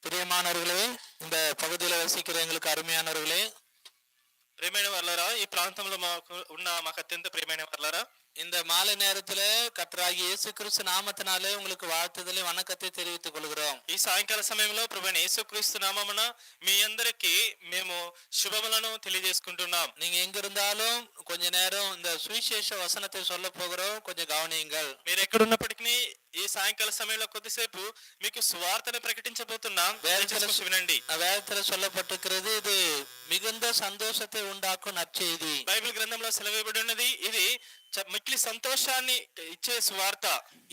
பிரியமானவர்களே, இந்த பகுதியில் வசிக்கிற எங்களுக்கு அருமையானவர்களே, ప్రియమైన వాళ్ళారా, ఈ ప్రాంతంలో మాకు అత్యంత ప్రియమైన వాళ్ళారా, இந்த மாலை நேரத்துல கர்த்தராகிய இயேசு கிறிஸ்து நாமத்தினாலே உங்களுக்கு வாழ்த்துதலை வணக்கத்தை தெரிவித்துக் கொள்கிறோம். ఈ సాయంకాల సమయంలో ప్రభువైన యేసుక్రీస్తు నామమున మీ అందరికీ మేము శుభములను తెలియజేసుకుంటున్నాం. நீங்க எங்க இருந்தாலும் கொஞ்ச நேரம் இந்த சுவிசேஷ வசனத்தை சொல்ல போகிறோம், கொஞ்சம் கவனியுங்கள். మీరు ఎక్కడున్నప్పటికీ ఈ సాయంకాల సమయంలో కొద్దిసేపు మీకు సువార్తను ప్రకటించబోతున్నాం. వినండి. வேதத்துல சொல்லப்பட்டிருக்கிறது, இது மிகுந்த சந்தோஷத்தை உண்டாக்கும் நற்செய்தி. బైబిల్ గ్రంథంలో సెలవిబడి ఉన్నది, ఇది మిక్కిలి సంతోషాన్ని ఇచ్చే సువార్త.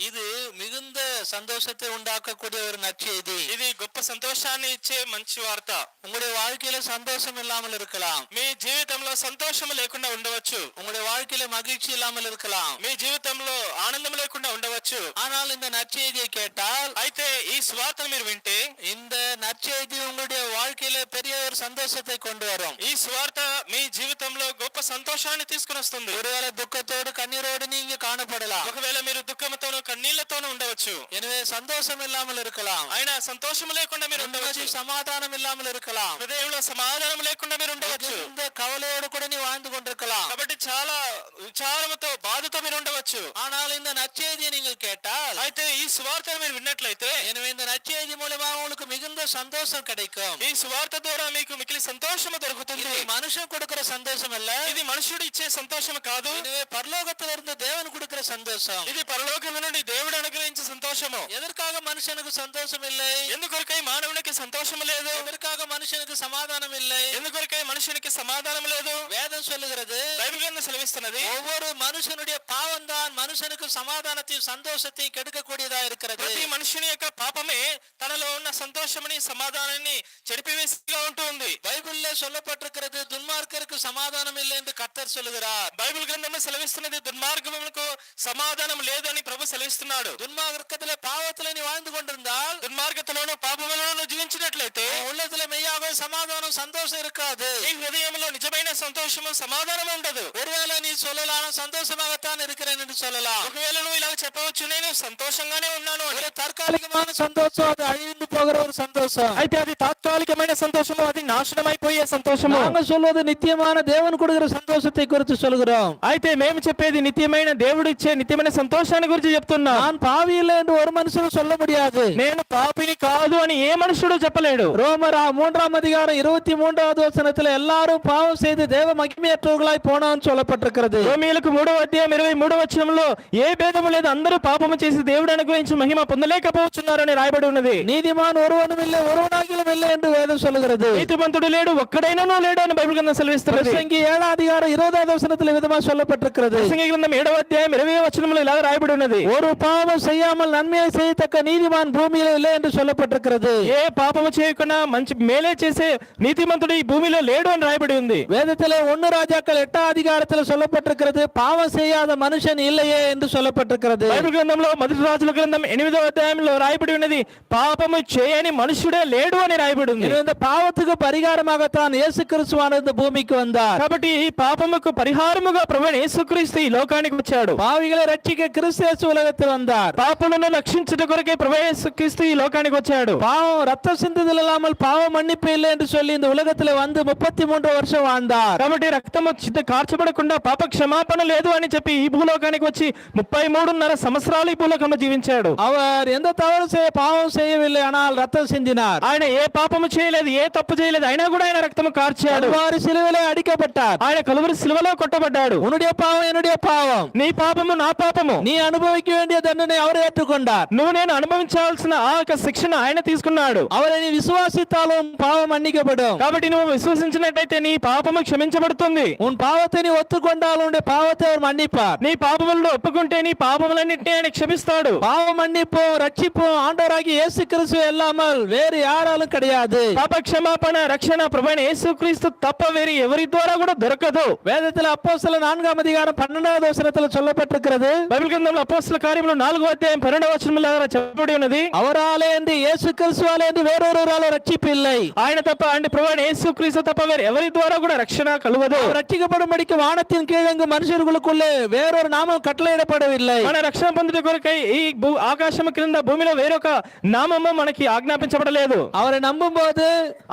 இது மிகுந்த சந்தோஷத்தை உண்டாக்கக்கூடிய ஒரு நற்செய்தி. ఇది గొప్ప సంతోషాన్ని ఇచ్చే మంచి వార్త. உங்களுடைய வாழ்க்கையில சந்தோஷம் இல்லாமல் இருக்கலாம், మీ జీవితంలో సంతోషం లేకుండా ఉండవచ్చు. உங்களுடைய வாழ்க்கையில மகிழ்ச்சி இல்லாமல் இருக்கலாம், మీ జీవితంలో ఆనందం లేకుండా ఉండవచ్చు. ஆனால் இந்த நற்செய்தியை கேட்டால், అయితే ఈ సువార్తను మీరు వింటే இந்த நற்செய்தி உங்களுடைய வாழ்க்கையில பெரிய ஒரு சந்தோஷத்தை கொண்டு வரும். ఈ సువార్త మీ జీవితంలో గొప్ప సంతోషాన్ని తీసుకుని వస్తుంది. ஒருவேளை துக்கத்தோடு கண்ணீரோடு நீங்க காணப்படலாம், ఒకవేళ మీరు దుఃఖంతోనూ కన్నీళ్లతోనూ ఉండవచ్చు. எனவே சந்தோஷம் இல்லாமல் இருக்கலாம், అయినా సంతోషం లేకుండా మీరు ఉండవచ్చు. சமாதானம் இல்லாமல் இருக்கலாம், హృదయంలో సమాధానం లేకుండా మీరు ఉండవచ్చు. இந்த கவலையோடு கூட நீ வாழ்ந்து கொண்டிருக்கலாம். కాబట్టి చాలా విచారముతో బాధతో మీరు ఉండవచ్చు. ஆனால் இந்த நற்செய்தியை நீங்கள் கேட்டால், అయితే ఈ సువార్తను మీరు విన్నట్లయితే, எனவே இந்த நற்செய்தி மூலமாக உங்களுக்கு மிகுந்த சந்தோஷம் கிடைக்கும். ఈ సువార్త ద్వారా మీకు మిగిలిన సంతోషము దొరుకుతుంది. இது மனுஷன் கொடுக்கிற சந்தோஷம் அல்ல, ఇది మనుషుడు ఇచ్చే సంతోషం కాదు. எனவே பரலோகத்தில் இருந்து தேவன் கொடுக்கிற சந்தோஷம். ఇది పరలోకం నుండి దేవుడు అనుగ్రహించే సంతోషము. எதற்காக மனுஷனுக்கு சந்தோஷம் இல்லை? ఎందుకొరకై మానవునికి సంతోషం లేదు? எதற்காக மனுஷனுக்கு சமாதானம் இல்லை? ఎందుకొరకై మనుషునికి సమాధానం లేదు? வேதம் சொல்லுகிறது, బైబిల్ గ్రంథం సెలవిస్తున్నది, ஒவ்வொரு மனுஷனுடைய பாவம் தான் மனுஷனுக்கு சமாதானத்தையும் சந்தோஷத்தையும் கெடுக்கக்கூடியதா இருக்கிறது. ప్రతి మనుషుని యొక్క పాపమే తనలో ఉన్న సంతోషమని సమాధానాన్ని చెడిపివేసిగా ఉంటుంది. பைபிள்ல சொல்லப்பட்டிருக்கிறது, துன்மார்க்கருக்கு சமாதானம் இல்லை என்று கர்த்தர் சொல்லுகிறார். బైబిల్ గ్రంథంలో సెలవిస్తున్నది, దుర్మార్గములకు సమాధానం లేదని ప్రభు సెలవిస్తున్నాడు. துன்மார்க்கத்திலே பாவத்திலே நீ வாழ்ந்து கொண்டிருந்தால், దుర్మార్గతలోను పాపములోను జీవించినట్లయితే உள்ளத்துல மெய்யாகவே சமாதானம் சந்தோஷம் இருக்காது. నీ హృదయంలో నిజమైన సంతోషము సమాధానం ఉండదు. ஒருவேளை நீ சொல்லலாம், சந்தோஷமாகத்தான் இருக்கிறேன் என்று சொல்லலாம். ఒకవేళ నువ్వు ఇలా చెప్పవచ్చు, నేను సంతోషంగానే ఉన్నాను అని. ஒரு தற்காலிகமான சந்தோஷம், அது அழிந்து போகிற ஒரு சந்தோஷம். అయితే అది తాత్కాలికమైన సంతోషము, అది నాశనమైపోయే సంతోషము. நாங்க சொல்வது நித்தியமான தேவன் கொடுக்கிற சந்தோஷத்தை குறித்து சொல்கிறோம். అయితే మేము చెప్పేది నిత్యమైన దేవుడు ఇచ్చే నిత్యమైన సంతోషాన్ని గురించి చెప్తున్నా. நான் பாவி இல்லை என்று ஒரு மனுஷனும் சொல்ல முடியாது. నేను పాపిని కాదు అని ఏ మనుషుడు చెప్పలేడు. ரோமர் 3ஆம் அதிகாரம் 23வது வசனத்தில் எல்லாரும் பாவம் செய்து தேவ மகிமையற்றவர்களாய் போனான்னு சொல்லப்பட்டிருக்கிறது. రోమీయులకు 3వ అధ్యాయం 23వ వచనంలో ఏ భేదము లేదు, అందరూ పాపము చేసి దేవుడు అనుగ్రహించిన మహిమ పొందలేకపోతున్నారని రాయబడి ఉన్నది. நீதிமான் ஒருவனும் இல்லை, ஒருவனாகிலும் இல்லை என்று வேதம் சொல்லுகிறது. నీతిమంతుడు లేడు, ఒక్కడైనానూ లేడు అని బైబిల్ గ్రంథం సెలవిస్తున్నది. பிரசங்கி 7ஆம் அதிகாரம் 20வது வசனத்தில் விதமா சொல்லப்பட்டிருக்கிறது. ప్రసంగి గ్రంథం 7వ అధ్యాయం 20వ వచనంలో ఇలా రాయబడి ఉన్నది, ஒரு பாவம் செய்யாமல் நன்மையை செய்யத்தக்க நீதிமான் பூமியில இல்லை என்று சொல்லப்பட்டிருக்கிறது. ఏ పాపము చేయకుండా మంచి మేలే చేసే నీతిమంతుడు ఈ భూమిలో లేడు అని రాయబడి ఉంది. வேதத்திலே 1 ராஜாக்கள் 8ஆம் அதிகாரத்தில் சொல்லப்பட்டிருக்கிறது, பாவம் செய்யாத மனுஷன் இல்லையே என்று சொல்லப்பட்டிருக்கிறது. బైబిల్ గ్రంథంలో మొదటి రాజుల గ్రంథం 8వ అధ్యాయంలో రాయబడి ఉన్నది, పాపము చేయని మనుషుడే లేడు అని రాయబడి ఉంది. இந்த பாவத்துக்கு பரிகாரமாகத்தான் இயேசு கிறிஸ்துவானவர் இந்த பூமிக்கு வந்தார். కాబట్టి ఈ పాపముకు పరిహారముగా ప్రభువైన యేసుక్రీస్తు ఈ లోకానికి వచ్చాడు. பாவிகளை ரட்சிக்க கிறிஸ்து இயேசு உலகத்தில் வந்தார். పాపులను రక్షించుట కొరకే ప్రభువైన యేసుక్రీస్తు ఈ లోకానికి వచ్చాడు. பாவம் ரத்தம் சிந்துதல் இல்லாமல் பாவ மன்னிப்பு இல்லை என்று சொல்லி இந்த உலகத்தில் வந்து 33 வருஷம் வாழ்ந்தார். కాబట్టి రక్తము కార్చబడకుండా పాప క్షమాపణ లేదు అని చెప్పి ఈ భూలోకానికి వచ్చి 33.5 సంవత్సరాలు ఈ భూలోకంలో జీవించాడు. அவர் எந்த தவறு பாவம் செய்யவில்லை, ஆனால் ரத்தம் சிந்தினார். ఆయన ఏ పాపము చేయలేదు, ఏ తప్పు చేయలేదు, అయినా కూడా ఆయన రక్తము కార్చాడు. சிலுவையிலே అడిக்கப்பட்டார். ఆయన కలువరి సిలువలో కొట్టబడ్డాడు. உன்னுடைய பாவம் என்னுடைய பாவம், నీ పాపము నా పాపము, நீ அனுபவிக்க வேண்டிய தண்டனை அவர் ஏற்றுக்கொண்டார். నువ్వు నేను అనుభవించాల్సిన ఆ యొక్క శిక్షను ఆయన తీసుకున్నాడు. அவரை நீ விசுவாசித்தாலும் பாவம் மன்னிக்கப்படும். కాబట్టి నువ్వు విశ్వసించినట్లయితే నీ పాపము క్షమించబడుతుంది. உன் பாவத்தை நீ ஒத்துக்கொண்டால் உன்னுடைய பாவத்தை அவர் மன்னிப்பார். నీ పాపములను ఒప్పుకుంటే నీ పాపములన్నిటినీ ఆయన క్షమిస్తాడు. பாவ மன்னிப்பும் ரட்சிப்பும் ஆண்டவராகிய இயேசு கிறிஸ்து இல்லாமல் வேறு யாராலும் கிடையாது. పాప క్షమాపణ రక్షణ ప్రభువైన యేసుక్రీస్తు తప్ప వేరే ఎవరి ద్వారా కూడా దొరకదు. வேதத்தில் அப்போஸ்தலர் 4ஆம் அதிகாரம் 12வது வசனத்தில் சொல்லப்பட்டிருக்கிறது, బైబిల్ గ్రంథంలో అపోస్తల కార్యములు 4వ అధ్యాయం 12వ వచనం ద్వారా చెప్పబడి ఉన్నది. அவராலே என்று இயேசு கிறிஸ்துவாலே என்று வேறொருவரால ரட்சிப்பு இல்லை. ఆయన తప్ప అంటే ప్రభువైన యేసుక్రీస్తు తప్ప వేరే ఎవరి ద్వారా కూడా రక్షణ కలుగదు. அவர் ரட்சிக்கப்படும்படிக்கு வானத்தின் கீழங்கு மனுஷர்களுக்குள்ளே வேறொரு நாமம் கட்டளையிடப்படவில்லை. మన రక్షణ పొందుట కొరకై ఈ ఆకాశం క్రింద భూమిలో వేరొక నామము మనకి ఆజ్ఞాపించబడలేదు. அவரை நம்பும்போது,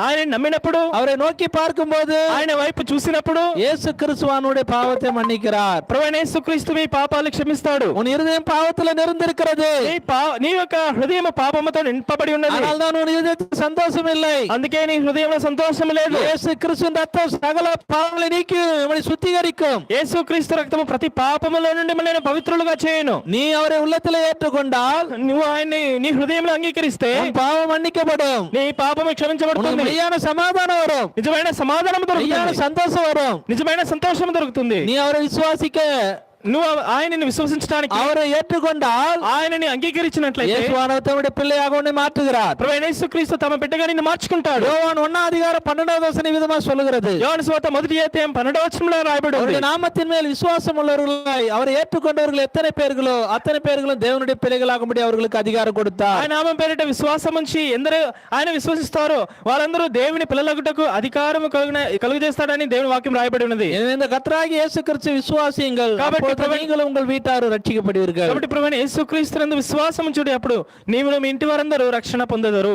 ఆయన నమ్మినప్పుడు, அவரை నోకి பார்க்கும்போது ఆయన వైపు చూసినప్పుడు இயேசு கிறிஸ்துவானுடைய பாவத்தை மன்னிக்கிறார். ప్రభువైన యేసుక్రీస్తు మీ పాపాలు క్షమిస్తాడు. உன் இருதயம் பாவத்துல நிறைந்திருக்கிறது, నీ యొక్క హృదయం పాపముతో నింపబడి ఉన్నది. ஆனால் தான் உன் இருதயத்தில் சந்தோஷம் இல்லை. అందుకే నీ హృదయంలో సంతోషం లేదు. இயேசு கிறிஸ்துவின் ரத்தம் சகல பாவங்களை நீக்கி நம்மை சுத்திகரிக்கும். యేసుక్రీస్తు రక్తము ప్రతి పాపములో నుండి మనల్ని పవిత్రులుగా చేయను. நீ அவரை உள்ளத்திலே ஏற்றுக்கொண்டால், నువ్వు ఆయన్ని నీ హృదయంలో అంగీకరిస్తే உன் பாவம் மன்னிக்கப்படும். నీ పాపము உனக்கு క్షమించబడుతుంది. மெய்யான சமாதானம் வரும், నిజమైన సమాధానం மெய்யான దొరుకుతుంది. சந்தோஷம் வரும். నిజమైన సంతోషం దొరుకుతుంది. நீ அவரை விசுவாசிக்க, నువ్వు ఆయనని విశ్వసించడానికి, அவரை ஏற்றுக்கொண்டால் ఆయనని అంగీకరించినట్లయితే இயேசுவானவர் தம்முடைய பிள்ளையாக உன்னை மாற்றுகிறார். ప్రభువైన యేసుక్రీస్తు తమ బిడ్డగా నిన్ను మార్చుకుంటాడు. யோவான் 1:12 వచనం విధமா சொல்லுகிறது, యోహాను సువార్త 1వ అధ్యాయం 12వ వచనంలో రాయబడి ఉంది. அவருடைய நாமத்தின் மேல் விசுவாசம் உள்ளவர்களாய் அவரை ஏற்றுக்கொண்டவர்கள் எத்தனை பேர்களோ அத்தனை பேர்களும் தேவனுடைய பிள்ளைகளாகும்படி அவர்களுக்கு அதிகாரம் கொடுத்தார். ఆయన నామం పేరిట విశ్వాసం ఉంచి ఎందరూ ఆయన విశ్వసిస్తారో వారందరూ దేవుని పిల్లలగుటకు అధికారం కలుగజేస్తాడని దేవుని వాక్యం రాయబడి ఉన్నది. எனவே இந்த கர்த்தராகிய இயேசு கிறிஸ்து விசுவாசியுங்கள், కాబట్టి அப்பொழுது நீங்களும் உங்கள் வீட்டாரும் ரட்சிக்கப்படுவீர்கள். కాబట్టి ప్రభువైన యేసుక్రీస్తునందు విశ్వాసం ఉంచుడి, అప్పుడు నీవు మీ ఇంటి వారందరూ రక్షణ పొందెదరు.